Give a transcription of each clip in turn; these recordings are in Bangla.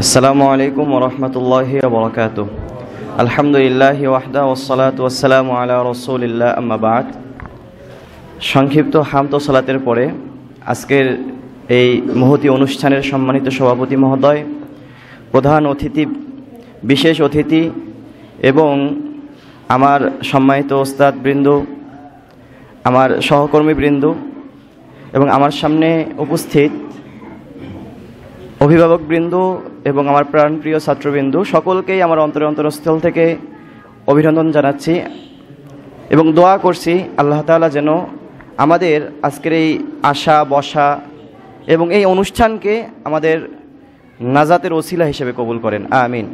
আসসালামু আলাইকুম ওয়া রাহমাতুল্লাহি ওয়া বারাকাতুহু। আলহামদুলিল্লাহি ওয়াহদা ওয়াসসালাতু ওয়াসসালামু আলা রাসূলিল্লাহ আম্মা বা'দ। সংক্ষিপ্ত হামদ ও সালাতের পরে আজকের এই মহতী অনুষ্ঠানের সম্মানিত সভাপতি মহোদয়, প্রধান অতিথি, বিশেষ অতিথি এবং আমার সম্মানিত ওস্তাদবৃন্দ, আমার সহকর্মীবৃন্দ এবং আমার সামনে উপস্থিত অভিভাবকবৃন্দ এবং আমার প্রাণপ্রিয় ছাত্রবৃন্দ, সকলকেই আমার অন্তরস্থল থেকে অভিনন্দন জানাচ্ছি এবং দোয়া করছি আল্লাহ তাআলা যেন আমাদের আজকের এই আসা বসা এবং এই অনুষ্ঠানকে আমাদের নাজাতের ওসিলা হিসেবে কবুল করেন, আমিন।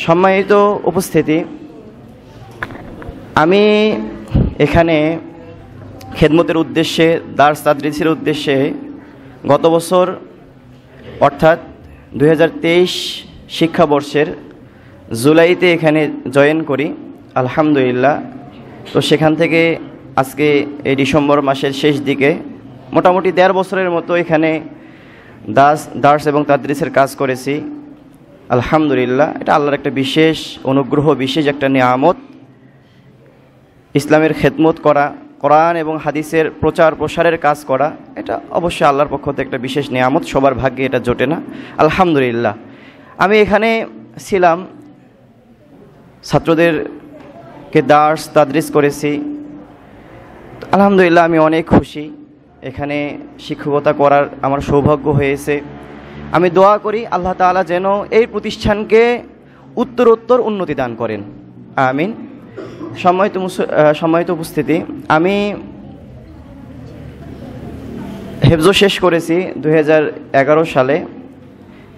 সম্মানিত উপস্থিতি, আমি এখানে খেদমতের উদ্দেশ্যে, দার্স তাদরিসের উদ্দেশ্যে গত বছর অর্থাৎ 2023 শিক্ষাবর্ষের জুলাইতে এখানে জয়েন করি, আলহামদুলিল্লাহ। তো সেখান থেকে আজকে এই ডিসেম্বর মাসের শেষ দিকে মোটামুটি 1.5 বছরের মতো এখানে দার্স এবং তাদরিসের কাজ করেছি, আলহামদুলিল্লাহ। এটা আল্লাহর একটা বিশেষ অনুগ্রহ, বিশেষ একটা নিয়ামত। ইসলামের খেদমত করা, কোরআন এবং হাদিসের প্রচার প্রসারের কাজ করা, এটা অবশ্যই আল্লাহর পক্ষ থেকে একটা বিশেষ নিয়ামত, সবার ভাগ্যে এটা জোটে না, আলহামদুলিল্লাহ। আমি এখানে ছিলাম, ছাত্রদেরকে দার্স তাদরিস করেছি, আলহামদুলিল্লাহ। আমি অনেক খুশি এখানে শিক্ষকতা করার আমার সৌভাগ্য হয়েছে। আমি দোয়া করি আল্লাহ তাআলা যেন এই প্রতিষ্ঠানকে উত্তরোত্তর উন্নতি দান করেন, আমিন। সম্মানিত উপস্থিতি, আমি হেফজ শেষ করেছি 2011 সালে।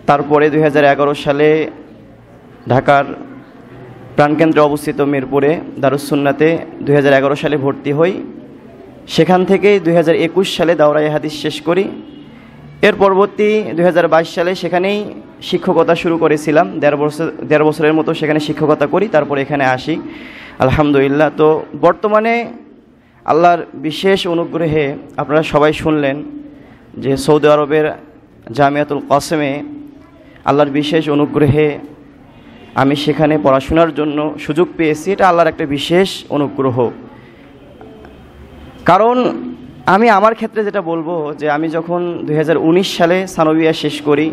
তারপরে 2011 সালে ঢাকার প্রাণকেন্দ্রে অবস্থিত মিরপুরে দারুস সুন্নাতে 2011 সালে ভর্তি হই। সেখান থেকে 2021 সালে দাওরায়ে হাদিস শেষ করি। এর পরবর্তী 2022 সালে সেখানেই শিক্ষকতা শুরু করেছিলাম, 1.5 বছরের মতো সেখানে শিক্ষকতা করি, তারপরে এখানে আসি, আলহামদুলিল্লাহ। তো বর্তমানে আল্লাহর বিশেষ অনুগ্রহে আপনারা সবাই শুনলেন যে সৌদি আরবের জামিয়াতুল কাসেমে আল্লাহর বিশেষ অনুগ্রহে আমি সেখানে পড়াশোনার জন্য সুযোগ পেয়েছি। এটা আল্লাহর একটা বিশেষ অনুগ্রহ। কারণ আমি আমার ক্ষেত্রে যেটা বলবো যে আমি যখন 2019 সালে সানবিয়া শেষ করি,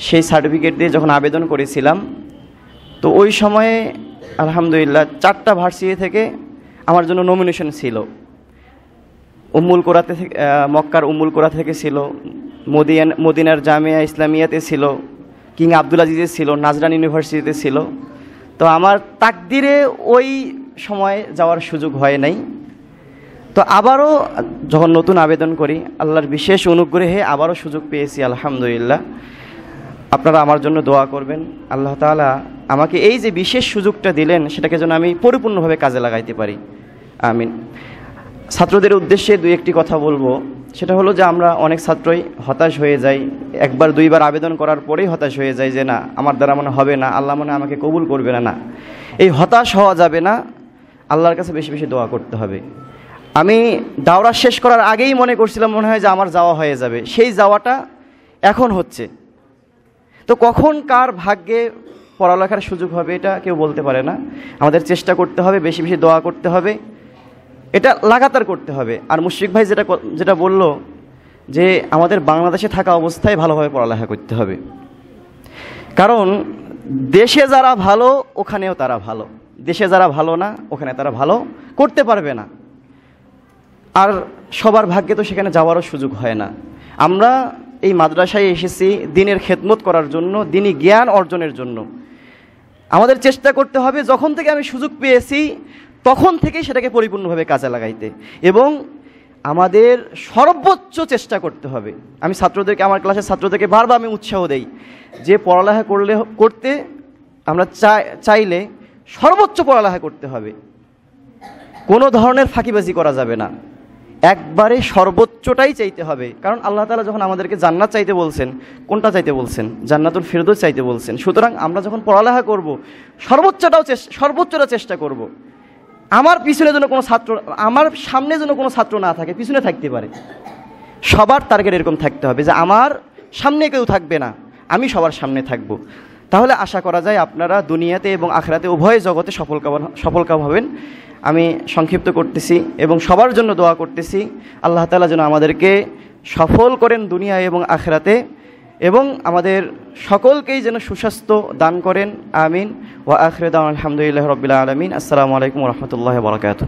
সেই সার্টিফিকেট দিয়ে যখন আবেদন করেছিলাম, তো ওই সময়ে আলহামদুলিল্লাহ 4টা ভার্সিটি থেকে আমার জন্য নমিনেশন ছিল। মক্কার উম্মুল কোরা থেকে ছিল, মদিনার জামিয়া ইসলামিয়াতে ছিল, কিং আব্দুল আজিজে ছিল, নাজরান ইউনিভার্সিটিতে ছিল। তো আমার তাকদিরে ওই সময় যাওয়ার সুযোগ হয় নাই। তো আবারও যখন নতুন আবেদন করি, আল্লাহর বিশেষ অনুগ্রহে আবারও সুযোগ পেয়েছি, আলহামদুলিল্লাহ। আপনারা আমার জন্য দোয়া করবেন, আল্লাহ তাআলা আমাকে এই যে বিশেষ সুযোগটা দিলেন সেটাকে যেন আমি পরিপূর্ণভাবে কাজে লাগাইতে পারি, আমিন। ছাত্রদের উদ্দেশ্যে 2-1টি কথা বলবো। সেটা হলো যে আমরা অনেক ছাত্রই হতাশ হয়ে যাই, 1-2বার আবেদন করার পরেই হতাশ হয়ে যায় যে না, আমার দ্বারা মনে হবে না, আল্লাহ মনে আমাকে কবুল করবে না। না, এই হতাশ হওয়া যাবে না, আল্লাহর কাছে বেশি বেশি দোয়া করতে হবে। আমি দাওরা শেষ করার আগেই মনে করছিলাম মনে হয় যে আমার যাওয়া হয়ে যাবে, সেই যাওয়াটা এখন হচ্ছে। তো কখন কার ভাগ্যে পড়ালেখার সুযোগ হবে এটা কেউ বলতে পারে না। আমাদের চেষ্টা করতে হবে, বেশি বেশি দোয়া করতে হবে, এটা লাগাতার করতে হবে। আর মুশফিক ভাই যেটা বলল যে আমাদের বাংলাদেশে থাকা অবস্থায় ভালোভাবে পড়ালেখা করতে হবে। কারণ দেশে যারা ভালো ওখানেও তারা ভালো, দেশে যারা ভালো না ওখানে তারা ভালো করতে পারবে না। আর সবার ভাগ্যে তো সেখানে যাওয়ারও সুযোগ হয় না। আমরা এই মাদ্রাসায় এসেছি দ্বীনের খেদমত করার জন্য, দ্বীনি জ্ঞান অর্জনের জন্য। আমাদের চেষ্টা করতে হবে যখন থেকে আমি সুযোগ পেয়েছি তখন থেকেই সেটাকে পরিপূর্ণভাবে কাজে লাগাইতে, এবং আমাদের সর্বোচ্চ চেষ্টা করতে হবে। আমি আমার ক্লাসের ছাত্রদেরকে বারবার আমি উৎসাহ দেই যে পড়ালেখা করতে আমরা চাইলে সর্বোচ্চ পড়ালেখা করতে হবে, কোনো ধরনের ফাঁকিবাজি করা যাবে না, একবারে সর্বোচ্চটাই চাইতে হবে। কারণ আল্লাহ তাআলা যখন আমাদেরকে জান্নাত চাইতে বলছেন, কোনটা চাইতে বলছেন? জান্নাতুল ফিরদৌস চাইতে বলছেন। সুতরাং আমরা যখন পড়ালেখা করব সর্বোচ্চটা চেষ্টা করব। আমার পিছনে যেন কোনো ছাত্র, আমার সামনে যেন কোনো ছাত্র না থাকে, পিছনে থাকতে পারে। সবার টার্গেট এরকম থাকতে হবে যে আমার সামনে কেউ থাকবে না, আমি সবার সামনে থাকব। তাহলে আশা করা যায় আপনারা দুনিয়াতে এবং আখিরাতে উভয় জগতে সফলকাম হবেন। আমি সংক্ষিপ্ত করতেছি এবং সবার জন্য দোয়া করতেছি, আল্লাহ তাআলা যেন আমাদেরকে সফল করেন দুনিয়া এবং আখিরাতে, এবং আমাদের সকলকেই যেন সুস্বাস্থ্য দান করেন। আমিন। ওয়া আখিরু দাওয়ানা আলহামদুলিল্লাহি রাব্বিল আলামিন। আসসালামু আলাইকুম ওয়া রাহমাতুল্লাহি ওয়া বারাকাতুহু।